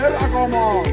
এর আগমন।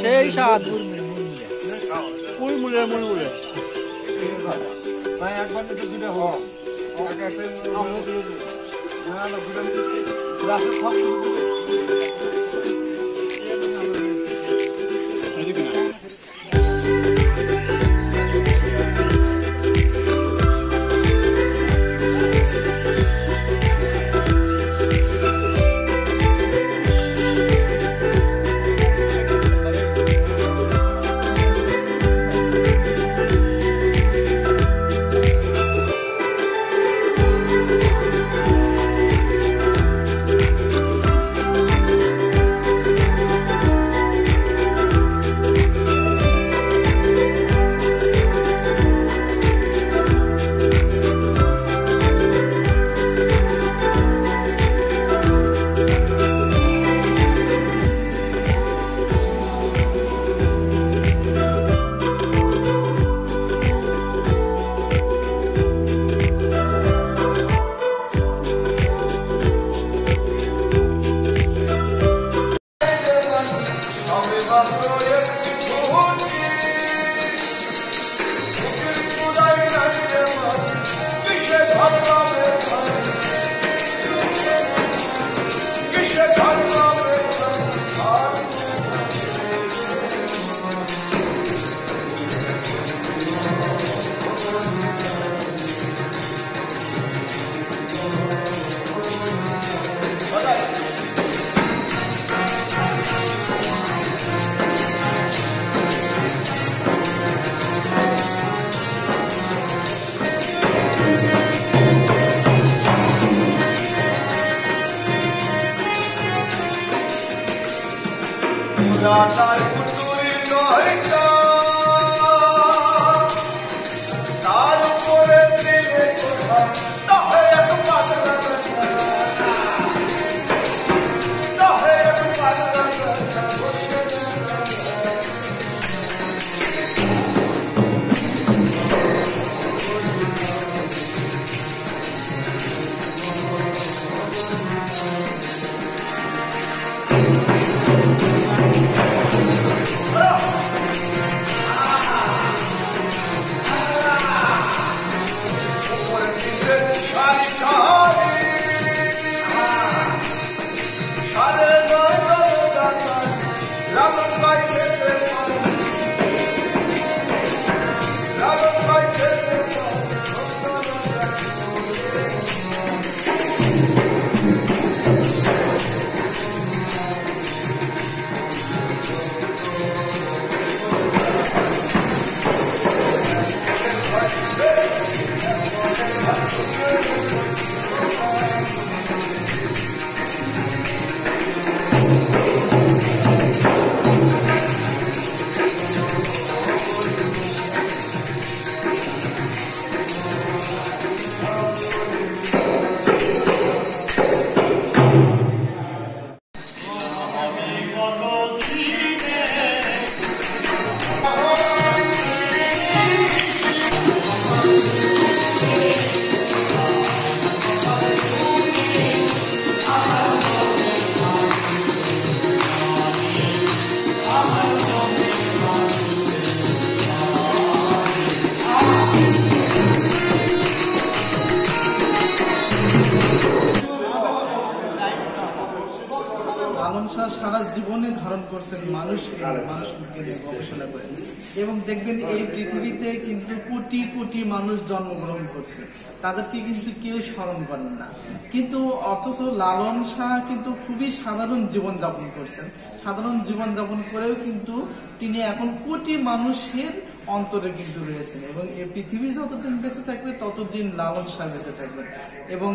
সেই স্বাদ মুড়মুড়ে ভাই একবার তো দুটো হোক সারা জীবনে ধারণ করছেন মানুষকে নিয়ে গবেষণা করে। এবং দেখবেন এই পৃথিবীতে কিন্তু কোটি কোটি মানুষ জন্মগ্রহণ করছে, তাদেরকে কিন্তু কেউ স্মরণ করেন না। কিন্তু অথচ লালন শাহ কিন্তু খুবই সাধারণ জীবনযাপন করছেন। সাধারণ জীবনযাপন করেও কিন্তু তিনি এখন কোটি মানুষের অন্তরে কিন্তু রয়েছেন। এবং এই পৃথিবী যতদিন বেঁচে থাকবে ততদিন লালন শাহ বেঁচে থাকবেন। এবং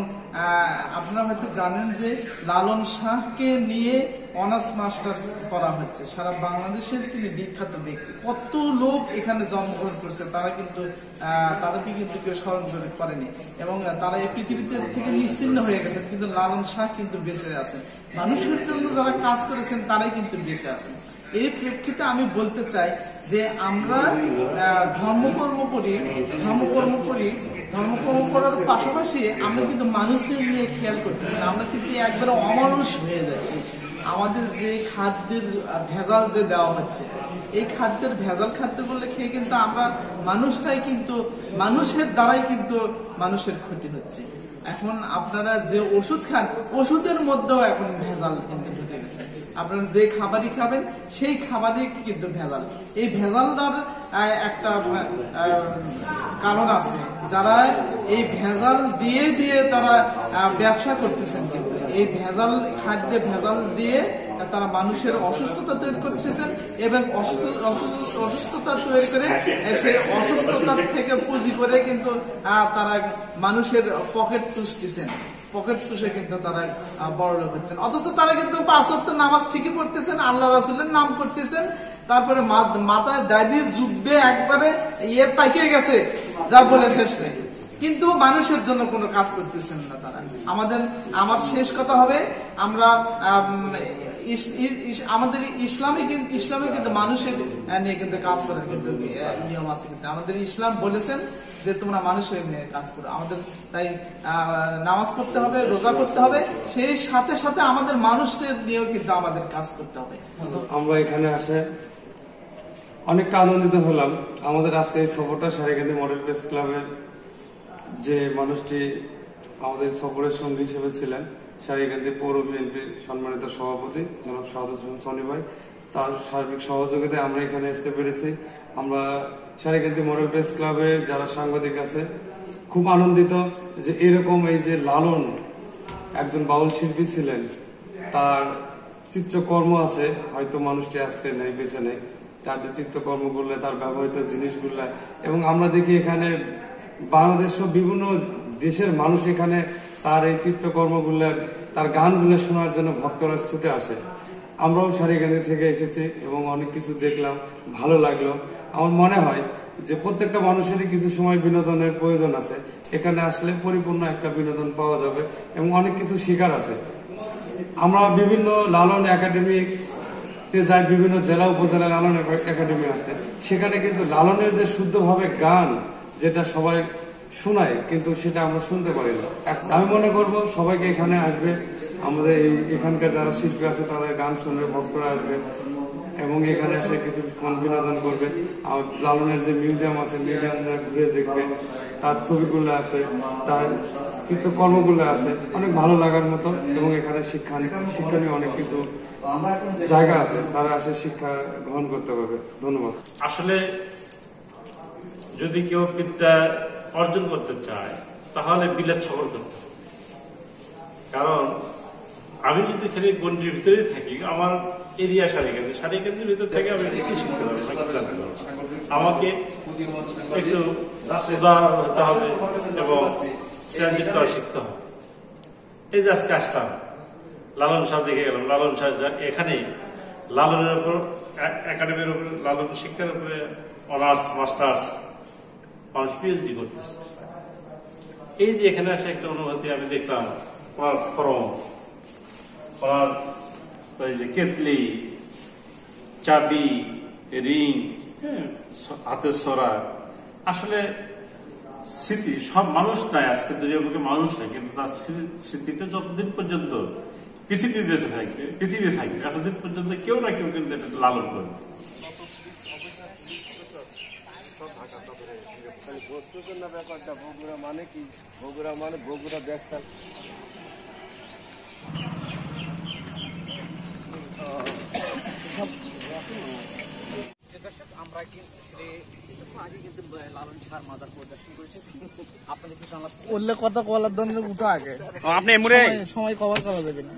আপনারা হয়তো জানেন যে লালন শাহকে নিয়ে অনার্স মাস্টার্স করা হচ্ছে সারা বাংলাদেশের। তিনি বিখ্যাত ব্যক্তি, কত লোক এখানে জন্মগ্রহণ করছে, তারা কিন্তু তাদেরকে কিন্তু কেউ স্মরণ করেনি এবং তারা এই পৃথিবীতে থেকে নিশ্চিহ্ন হয়ে গেছেন। কিন্তু লালন শাহ কিন্তু বেঁচে আছেন, মানুষের জন্য যারা কাজ করেছেন তারাই কিন্তু বেঁচে আছেন। এই প্রেক্ষিতে আমি বলতে চাই যে আমরা ধর্মকর্ম করার পাশাপাশি আমরা কিন্তু মানুষদের নিয়ে খেয়াল করতেছি না। আমরা কিন্তু একবারে অমানুষ হয়ে যাচ্ছি। আমাদের যে খাদ্যের ভেজাল যে দেওয়া হচ্ছে, এই খাদ্যের ভেজাল খাদ্যগুলো খেয়ে কিন্তু আমরা মানুষরাই কিন্তু মানুষের দ্বারাই কিন্তু মানুষের ক্ষতি হচ্ছে। এখন আপনারা যে ওষুধ খান, ওষুধের মধ্যেও এখন ভেজাল কিন্তু ঢুকে গেছে। আপনারা যে খাবারই খাবেন সেই খাবারই কিন্তু ভেজাল। এই ভেজালদার একটা কারণ আছে, যারা এই ভেজাল দিয়ে দিয়ে তারা ব্যবসা করতেছেন। কিন্তু এই ভেজাল খাদ্যে ভেজাল দিয়ে তারা মানুষের অসুস্থতা তৈরি করতেছেন এবং অসুস্থতা তৈরি করে সেই অসুস্থতার থেকে পুঁজি করে কিন্তু তারা মানুষের পকেট চুষতেছেন। পকেট চুষে কিন্তু তারা বড় লোক হচ্ছেন। অথচ তারা কিন্তু 5 ওয়াক্ত নামাজ ঠিকই পড়তেছেন, আল্লাহ রাসূলের নাম করতেছেন, তারপরে মাথায় দাড়ি জুব্বে একবারে পাইকে গেছে, যা বলে শেষ নেই। কিন্তু মানুষের জন্য কোনো কাজ করতেছেন না তারা। আমার শেষ কথা হবে, আমরা আমাদের ইসলামে কিন্তু মানুষের নিয়ে কিন্তু কাজ করার কিন্তু নিয়ম আছে। কিন্তু আমাদের ইসলাম বলেছেন যে তোমরা মানুষের নিয়ে কাজ করো। আমাদের তাই নামাজ পড়তে হবে, রোজা করতে হবে, সেই সাথে সাথে আমাদের মানুষদের নিয়েও কিন্তু আমাদের কাজ করতে হবে। আমরা এখানে আসে অনেকটা আনন্দিত হলাম। আমাদের আজকে এই সফরটা সারিকান্দি মডেল প্রেস ক্লাবের যে মানুষটি আমাদের সফরের সঙ্গী হিসেবে ছিলেন, সারিকান্দি পৌর বিএনপির সম্মানিত সভাপতি জনাব শাহাদ হোসেন সনি ভাই, তার সার্বিক সহযোগিতায় আমরা এখানে আসতে পেরেছি। আমরা সারিকান্দি মডেল প্রেস ক্লাবের যারা সাংবাদিক আছে খুব আনন্দিত যে এরকম এই যে লালন একজন বাউল শিল্পী ছিলেন, তার চিত্রকর্ম আছে, হয়তো মানুষটি আজকে নেই, বেঁচে নেই, তার যে চিত্রকর্মগুলো, তার ব্যবহৃত জিনিসগুলো, এবং আমরা দেখি এখানে বাংলাদেশ বিভিন্ন দেশের মানুষ এখানে তার এই চিত্রকর্মগুলো, তার গানগুলো শোনার জন্য ভক্তরা ছুটে আসে। আমরাও সারিকান্দি থেকে এসেছি এবং অনেক কিছু দেখলাম, ভালো লাগলো। আমার মনে হয় যে প্রত্যেকটা মানুষেরই কিছু সময় বিনোদনের প্রয়োজন আছে, এখানে আসলে পরিপূর্ণ একটা বিনোদন পাওয়া যাবে এবং অনেক কিছু শেখার আছে। আমরা বিভিন্ন লালন একাডেমিতে যাই, বিভিন্ন জেলা উপজেলা লালন একাডেমি আছে, সেখানে কিন্তু লালনের যে শুদ্ধভাবে গান যেটা সবাই শোনায় কিন্তু সেটা আমরা শুনতে পারি না। আমি মনে করবো সবাইকে এখানে আসবে, আমাদের এখানকার যারা শিল্পী আছে তাদের গান শুনবে, ভক্তরা আসবে এবং এখানে এসে কিছু বিনোদন করবে। আর লালনের যে মিউজিয়াম আছে, মিউজিয়ামটা ঘুরে দেখবে, তার ছবিগুলো আছে, তার চিত্রকর্মগুলো আছে, অনেক ভালো লাগার মতো এবং এখানে শিক্ষণীয় অনেক কিছু জায়গা আছে, তারা আসে শিক্ষা গ্রহণ করতে পারবে। ধন্যবাদ। আসলে যদি কেউ বিদ্যা অর্জন করতে চায় তাহলে বিলেত সফর করতে হবে। কারণ আমি যদি খালি গন্ডির ভিতরেই থাকি, আমার এরিয়া সারিকান্দির ভিতর থেকে আমি বেশি শিখতে পারবো, আমাকে একটু উদাহরণ হতে হবে এবং ট্রানজিট শিখতে হবে। এই যে আজকে আসলাম, লালন শাহ দেখে গেলাম, লালন শাহ এখানে লালনের উপর একাডেমির উপর, লালন শিক্ষার উপরে অনার্স মাস্টার্স মানুষ পিএইচডি করতেছে। এই যে এখানে আসে একটা অনুভূতি আমি দেখলাম, ওনার ফরম, ওনার ওই যে কেতলি, চাবি, রিং, হাতের সরা, আসলে স্মৃতি সব মানুষ নাই, আজকে দুনিয়ার বুকে মানুষ নাই, কিন্তু তার স্মৃতিটা যতদিন পর্যন্ত পৃথিবী বেঁচে থাকবে, পৃথিবী থাকবে, এতদিন পর্যন্ত কেউ না কেউ কিন্তু এটা লালন করবে। ব্যাপারটা বগুড়া মানে কি, বগুড়া মানে বগুড়া ব্যবসা। দর্শক আমরা কিছুক্ষণ আগে কিন্তু লালন শাহ মাজার পরিদর্শন করে এসেছি। আপনাদের কি জানাতে উল্লেখ কথা বলার জন্য উঠো আগে আপনি এমরে সময় কভার করা যাবে না।